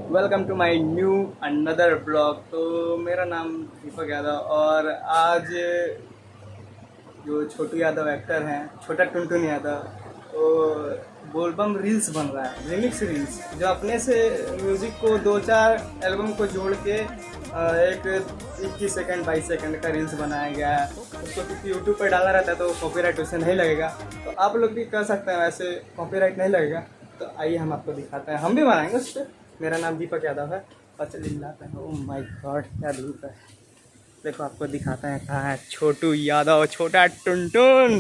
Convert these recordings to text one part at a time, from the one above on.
Welcome to my new another blog. तो मेरा नाम दीपक यादव और आज जो छोटू यादव एक्टर हैं, छोटा टुनटुन यादव, तो बोलबम रील्स बन रहा है, रिमिक्स रील्स, जो अपने से म्यूज़िक को 2-4 एल्बम को जोड़ के एक 21 सेकंड 22 सेकंड का रील्स बनाया गया है। उसको क्योंकि यूट्यूब पर डाला रहता है तो कॉपीराइट उसे नहीं लगेगा, तो आप लोग भी कर सकते हैं, वैसे कॉपीराइट नहीं लगेगा। तो आइए हम आपको दिखाते हैं, हम भी बनाएंगे उस पर। मेरा नाम दीपक यादव है और चलिए लाते हैं। ओह माय गॉड, क्या धूप है। देखो आपको दिखाते हैं कहाँ है छोटू यादव, छोटा टुनटुन।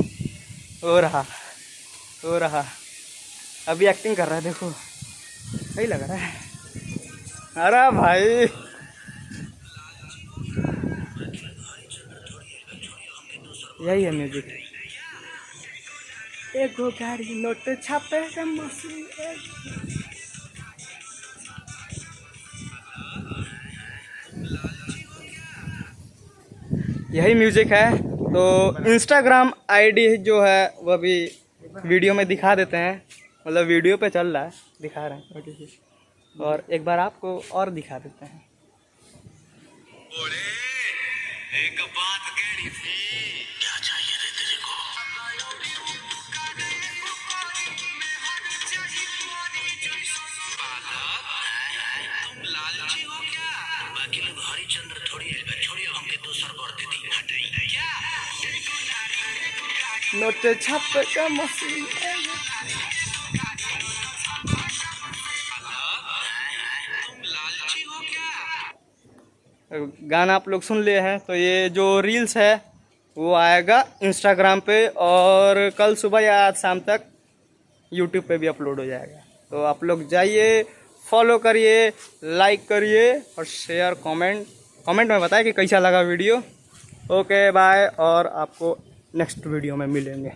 हो रहा अभी एक्टिंग कर रहा है, देखो सही लग रहा है। अरे भाई यही है म्यूजिक। एगो गाड़ी नोट छापे का मशीन, यही म्यूजिक है। तो इंस्टाग्राम आईडी जो है वह भी वीडियो में दिखा देते हैं, मतलब वीडियो पे चल रहा है, दिखा रहे हैं। और एक बार आपको और दिखा देते हैं। एक बात कहनी थी, क्या चाहिए रे तेरे को? तुम लालची हो क्या? बाकी लोग हरिचंद्र थोड़ी है, छोड़िए हमके दूसर कर देती हटाई क्या? नोट छापे का मशीन। तुम लालची हो क्या? गाना आप लोग सुन लिए हैं, तो ये जो रील्स है वो आएगा इंस्टाग्राम पे और कल सुबह या आज शाम तक यूट्यूब पे भी अपलोड हो जाएगा। तो आप लोग जाइए, फॉलो करिए, लाइक करिए और शेयर, कमेंट में बताएं कि कैसा लगा वीडियो। ओके बाय, और आपको नेक्स्ट वीडियो में मिलेंगे।